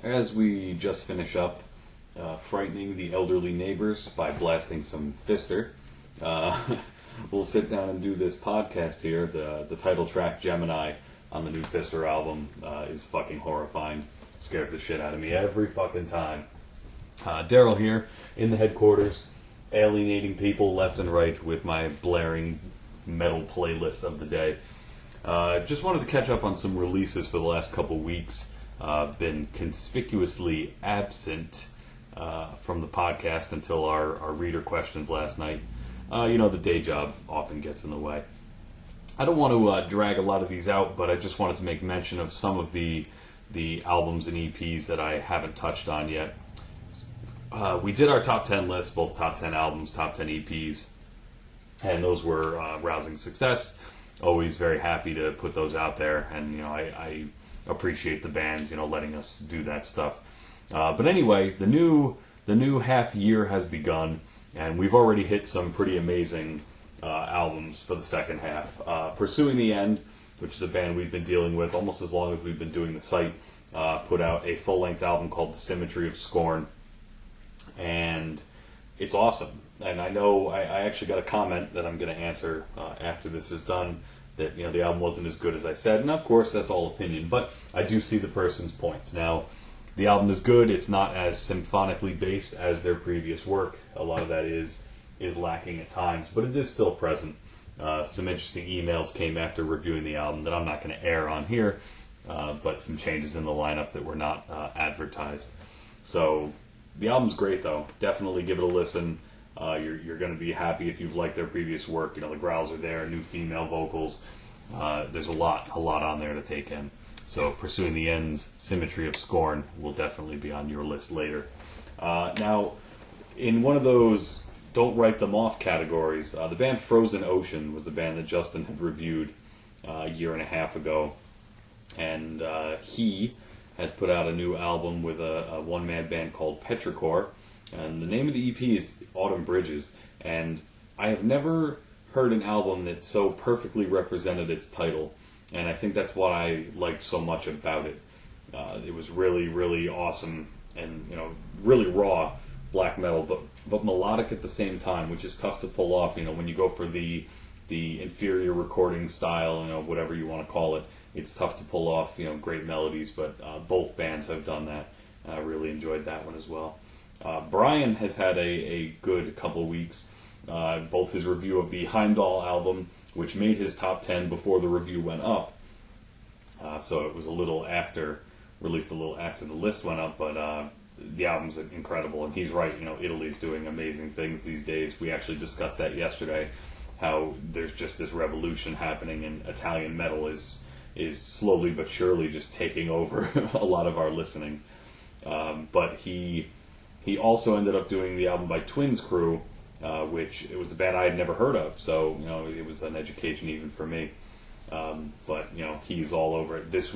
As we just finish up frightening the elderly neighbors by blasting some Fister, we'll sit down and do this podcast here. The title track, Gemini, on the new Fister album is fucking horrifying. Scares the shit out of me every fucking time. Daryl here in the headquarters, alienating people left and right with my blaring metal playlist of the day. Just wanted to catch up on some releases for the last couple weeks. I've been conspicuously absent from the podcast until our reader questions last night. The day job often gets in the way. I don't want to drag a lot of these out, but I just wanted to make mention of some of the albums and EPs that I haven't touched on yet. We did our top 10 list, both top 10 albums, top 10 EPs, and those were rousing success. Always very happy to put those out there, and I appreciate the bands letting us do that stuff. But anyway, the new half year has begun, and we've already hit some pretty amazing albums for the second half. Pursuing the End, which is a band we've been dealing with almost as long as we've been doing the site, put out a full-length album called The Symmetry of Scorn, and it's awesome. And I know I actually got a comment that I'm going to answer after this is done, that the album wasn't as good as I said, and of course that's all opinion, but I do see the person's points. Now, the album is good. It's not as symphonically based as their previous work. A lot of that is lacking at times, but it is still present. Some interesting emails came after reviewing the album that I'm not going to air on here, but some changes in the lineup that were not advertised. So the album's great, though. Definitely give it a listen. You're going to be happy if you've liked their previous work. The growls are there, new female vocals. There's a lot on there to take in. So Pursuing the End's Symmetry of Scorn will definitely be on your list later. Now, in one of those don't write them off categories, the band Frozen Ocean was a band that Justin had reviewed a year and a half ago. And he has put out a new album with a one-man band called Petrichor. And the name of the EP is Autumn Bridges, and I have never heard an album that so perfectly represented its title, and I think that's what I liked so much about it. It was really, really awesome, and really raw black metal, but melodic at the same time, which is tough to pull off. When you go for the inferior recording style, whatever you want to call it, it's tough to pull off great melodies. But both bands have done that. I really enjoyed that one as well. Brian has had a good couple weeks. Both his review of the Heimdall album, which made his top 10 before the review went up. So it was released a little after the list went up, but the album's incredible, and he's right, Italy's doing amazing things these days. We actually discussed that yesterday, how there's just this revolution happening, and Italian metal is slowly but surely just taking over a lot of our listening. But he also ended up doing the album by Twins Crew, which it was a band I had never heard of, so it was an education even for me. But he's all over it. This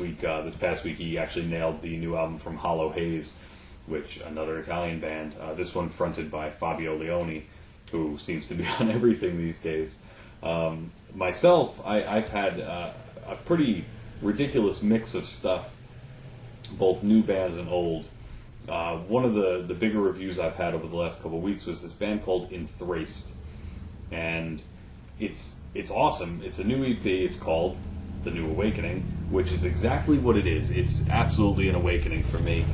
past week, he actually nailed the new album from Hollow Haze, which another Italian band. This one fronted by Fabio Leone, who seems to be on everything these days. Myself, I've had a pretty ridiculous mix of stuff, both new bands and old. One of the bigger reviews I've had over the last couple of weeks was this band called Enthraced, and it's awesome. It's a new EP. It's called The New Awakening, which is exactly what it is. It's absolutely an awakening for me,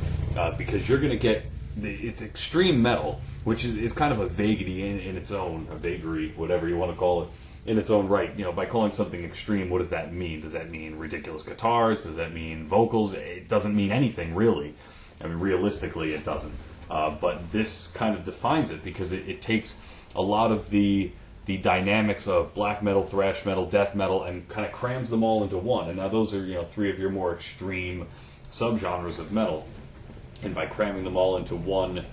because you're going to get it's extreme metal, which is kind of a vagary in its own, a vagary, whatever you want to call it, in its own right. By calling something extreme, what does that mean? Does that mean ridiculous guitars? Does that mean vocals? It doesn't mean anything, really. I mean, realistically, it doesn't. But this kind of defines it, because it takes a lot of the dynamics of black metal, thrash metal, death metal, and kind of crams them all into one. And now those are three of your more extreme subgenres of metal. And by cramming them all into one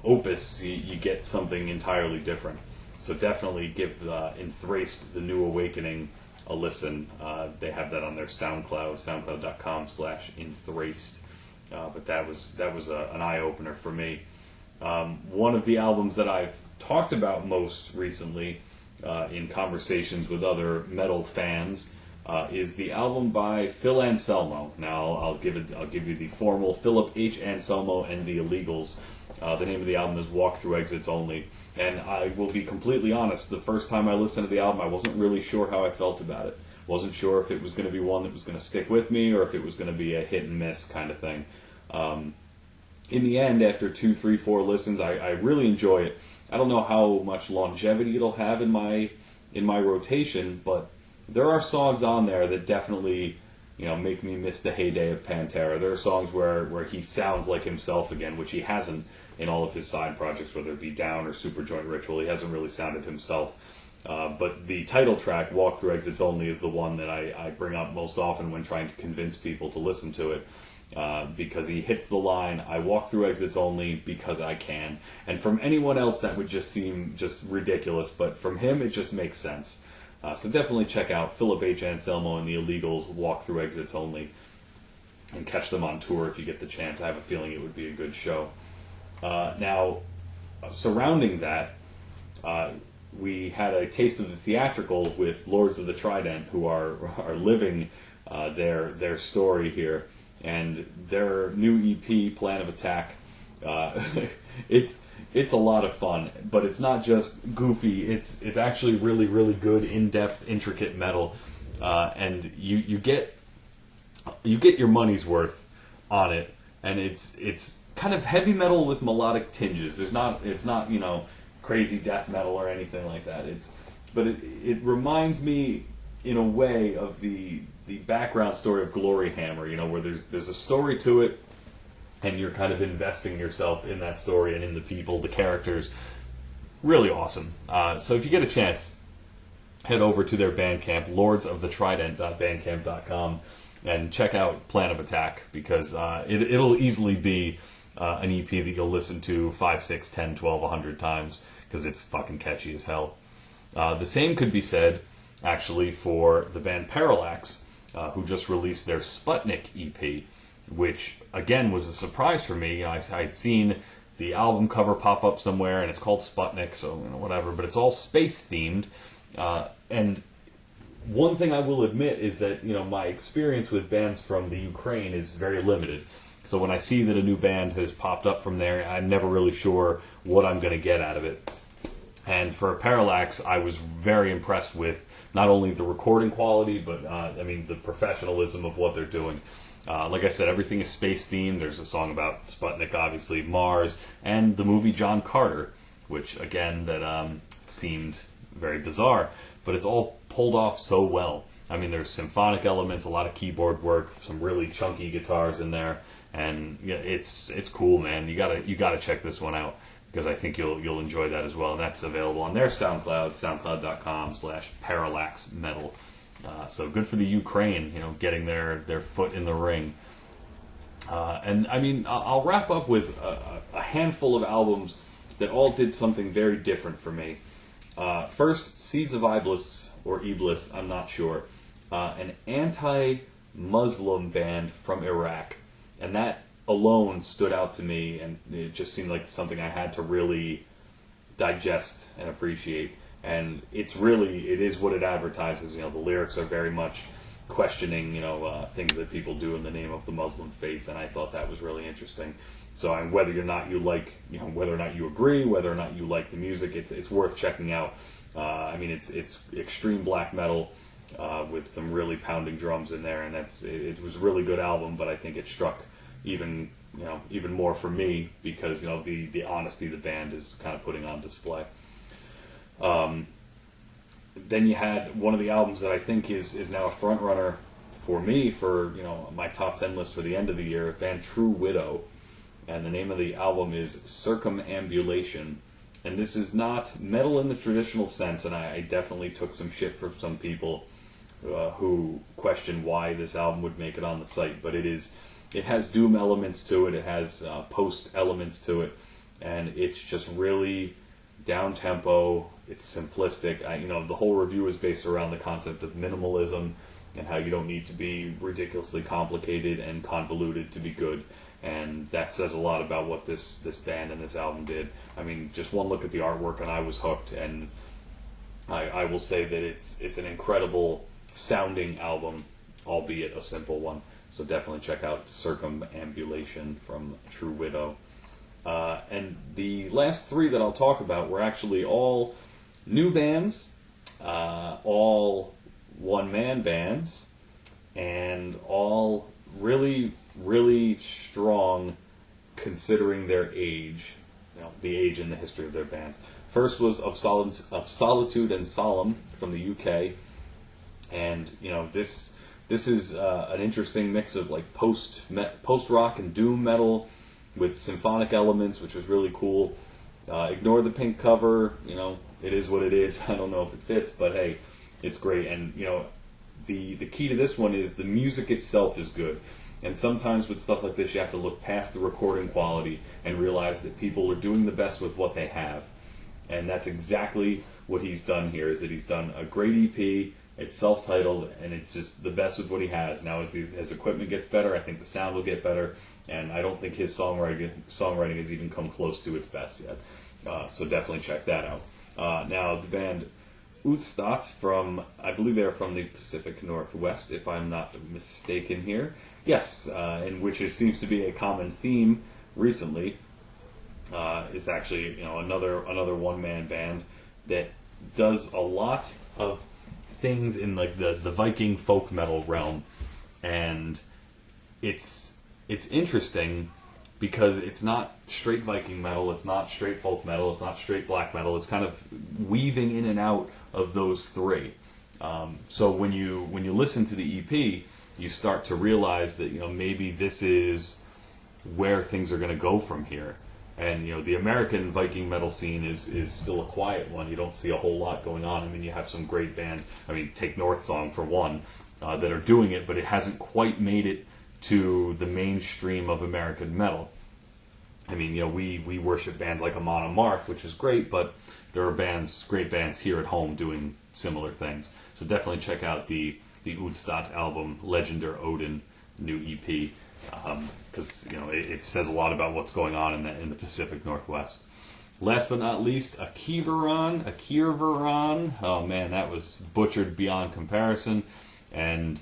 opus, you get something entirely different. So definitely give Enthraced, The New Awakening, a listen. They have that on their SoundCloud, soundcloud.com/Enthraced. But that was an eye-opener for me. One of the albums that I've talked about most recently in conversations with other metal fans is the album by Phil Anselmo. Now I'll give you the formal Philip H. Anselmo and the Illegals. The name of the album is Walk Through Exits Only. And I will be completely honest, the first time I listened to the album, I wasn't really sure how I felt about it. Wasn't sure if it was going to be one that was going to stick with me or if it was going to be a hit and miss kind of thing. In the end, after 2, 3, 4 listens, I really enjoy it. I don't know how much longevity it'll have in my rotation, but there are songs on there that definitely, make me miss the heyday of Pantera. There are songs where he sounds like himself again, which he hasn't in all of his side projects, whether it be Down or Superjoint Ritual. He hasn't really sounded himself. But the title track, Walk Through Exits Only, is the one that I bring up most often when trying to convince people to listen to it. Because he hits the line, I walk through exits only because I can. And from anyone else that would just seem just ridiculous, but from him it just makes sense. So definitely check out Philip H. Anselmo and the Illegals' Walk Through Exits Only, and catch them on tour if you get the chance. I have a feeling it would be a good show. Now, surrounding that, we had a taste of the theatrical with Lords of the Trident, who are living their story here, and their new EP, Plan of Attack. It's a lot of fun, but it's not just goofy. It's actually really, really good, in-depth, intricate metal, and you get your money's worth on it. And it's kind of heavy metal with melodic tinges. It's not crazy death metal or anything like that. But it reminds me in a way of the background story of Glory Hammer, where there's a story to it, and you're kind of investing yourself in that story and in the people, the characters. Really awesome. So if you get a chance, head over to their Bandcamp, lordsofthetrident.bandcamp.com, and check out Plan of Attack, because it'll easily be an EP that you'll listen to 5, 6, 10, 12, 100 times, because it's fucking catchy as hell. The same could be said, actually, for the band Parallax, who just released their Sputnik EP, which, again, was a surprise for me. I'd seen the album cover pop up somewhere, and it's called Sputnik, so whatever, but it's all space-themed, and one thing I will admit is that, my experience with bands from the Ukraine is very limited. So when I see that a new band has popped up from there, I'm never really sure what I'm going to get out of it. And for Parallax, I was very impressed with not only the recording quality, but the professionalism of what they're doing. Like I said, everything is space-themed. There's a song about Sputnik, obviously, Mars, and the movie John Carter, which, again, that seemed very bizarre. But it's all pulled off so well. There's symphonic elements, a lot of keyboard work, some really chunky guitars in there, and it's cool, man. You gotta check this one out, because I think you'll enjoy that as well. And that's available on their SoundCloud, soundcloud.com/parallaxmetal. So good for the Ukraine, getting their foot in the ring. And I'll wrap up with a handful of albums that all did something very different for me. First, Seeds of Iblis, or Iblis, I'm not sure. An anti-Muslim band from Iraq. And that alone stood out to me, and it just seemed like something I had to really digest and appreciate. And it is what it advertises. The lyrics are very much questioning, things that people do in the name of the Muslim faith, and I thought that was really interesting. So whether or not you agree, whether or not you like the music, it's worth checking out. It's extreme black metal with some really pounding drums in there, and it was a really good album. But I think it struck even more for me because the honesty the band is kind of putting on display. Then you had one of the albums that I think is now a front runner for me for my top 10 list for the end of the year, band True Widow, and the name of the album is Circumambulation. And this is not metal in the traditional sense, and I definitely took some shit from some people who questioned why this album would make it on the site, but it has doom elements to it, it has post elements to it, and it's just really down tempo. It's simplistic. The whole review is based around the concept of minimalism and how you don't need to be ridiculously complicated and convoluted to be good. And that says a lot about what this band and this album did. Just one look at the artwork and I was hooked. And I will say that it's an incredible sounding album, albeit a simple one. So definitely check out Circumambulation from True Widow. And the last three that I'll talk about were actually all new bands, all one-man bands, and all really, really strong considering their age, the age and the history of their bands. First was Of Solitude and Solemn from the UK, and this is an interesting mix of like post rock and doom metal with symphonic elements, which was really cool. Ignore the pink cover, it is what it is. I don't know if it fits, but hey, it's great. And the key to this one is the music itself is good. And sometimes with stuff like this, you have to look past the recording quality and realize that people are doing the best with what they have. And that's exactly what he's done here, is that he's done a great EP, it's self-titled, and it's just the best with what he has. Now as his equipment gets better, I think the sound will get better, and I don't think his songwriting has even come close to its best yet. So definitely check that out. Now the band Utstadt from, I believe they're from the Pacific Northwest, if I'm not mistaken here. Yes, and which seems to be a common theme recently. Is actually another one-man band that does a lot of things in like the Viking folk metal realm, and it's interesting because it's not straight Viking metal, it's not straight folk metal, it's not straight black metal. It's kind of weaving in and out of those three. So when you listen to the EP, you start to realize that maybe this is where things are going to go from here. And the American Viking metal scene is still a quiet one. You don't see a whole lot going on. I mean, you have some great bands. I mean, take North Song for one, that are doing it, but it hasn't quite made it to the mainstream of American metal. I mean, we worship bands like Amon Amarth, which is great, but there are great bands here at home doing similar things. So definitely check out the Utstadt album, Legender Odin, new EP. Because it says a lot about what's going on in the Pacific Northwest. Last but not least, Akirvaran. Oh man, that was butchered beyond comparison. And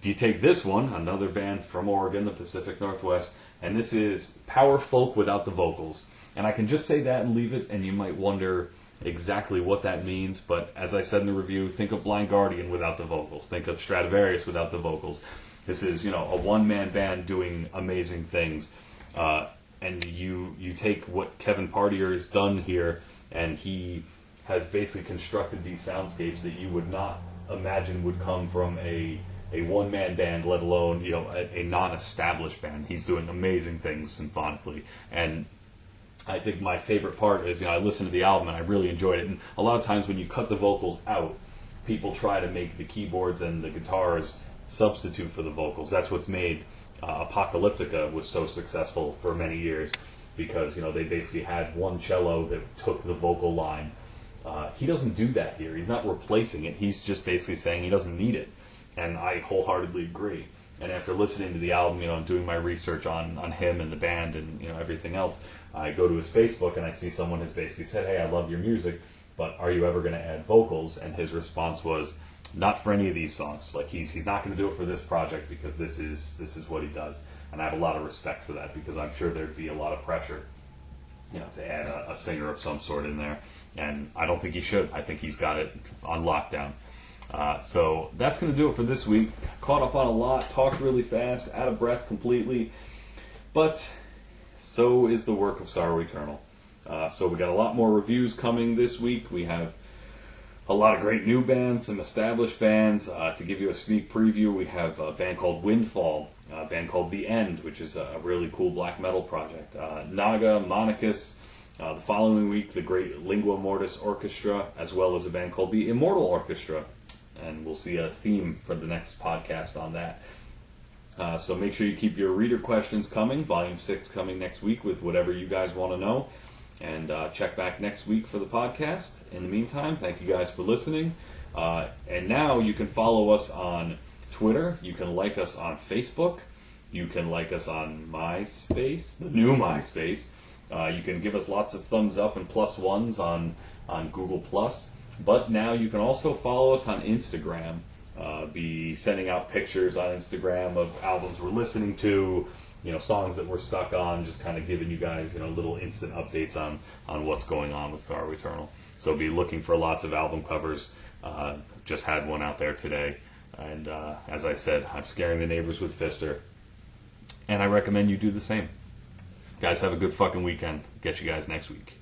you take this one, another band from Oregon, the Pacific Northwest, and this is power folk without the vocals. And I can just say that and leave it, and you might wonder exactly what that means. But as I said in the review, think of Blind Guardian without the vocals. Think of Stratovarius without the vocals. This is, a one-man band doing amazing things. And you take what Kevin Partier has done here, and he has basically constructed these soundscapes that you would not imagine would come from a one-man band, let alone, a non-established band. He's doing amazing things symphonically. And I think my favorite part is, I listened to the album and I really enjoyed it. And a lot of times when you cut the vocals out, people try to make the keyboards and the guitars substitute for the vocals. That's what's made Apocalyptica was so successful for many years, because they basically had one cello that took the vocal line. He doesn't do that here. He's not replacing it. He's just basically saying he doesn't need it, and I wholeheartedly agree. And after listening to the album, and doing my research on him and the band and everything else, I go to his Facebook and I see someone has basically said, "Hey, I love your music, but are you ever going to add vocals?" And his response was, not for any of these songs. Like he's not going to do it for this project, because this is what he does, and I have a lot of respect for that, because I'm sure there'd be a lot of pressure, to add a singer of some sort in there, and I don't think he should. I think he's got it on lockdown. So that's going to do it for this week. Caught up on a lot, talked really fast, out of breath completely, but so is the work of Sorrow Eternal. So we got a lot more reviews coming this week. We have a lot of great new bands, some established bands. To give you a sneak preview, we have a band called Windfall, a band called The End, which is a really cool black metal project. Naga, Monicus. The following week, the great Lingua Mortis Orchestra, as well as a band called the Immortal Orchestra. And we'll see a theme for the next podcast on that. So make sure you keep your reader questions coming. Volume 6 coming next week with whatever you guys want to know. And check back next week for the podcast. In the meantime, thank you guys for listening. And now you can follow us on Twitter. You can like us on Facebook. You can like us on MySpace, the new MySpace. You can give us lots of thumbs up and +1s on Google+. But now you can also follow us on Instagram. Be sending out pictures on Instagram of albums we're listening to, songs that we're stuck on, just kind of giving you guys, little instant updates on what's going on with Sorrow Eternal. So be looking for lots of album covers. Just had one out there today. And as I said, I'm scaring the neighbors with Fister. And I recommend you do the same. Guys, have a good fucking weekend. Get you guys next week.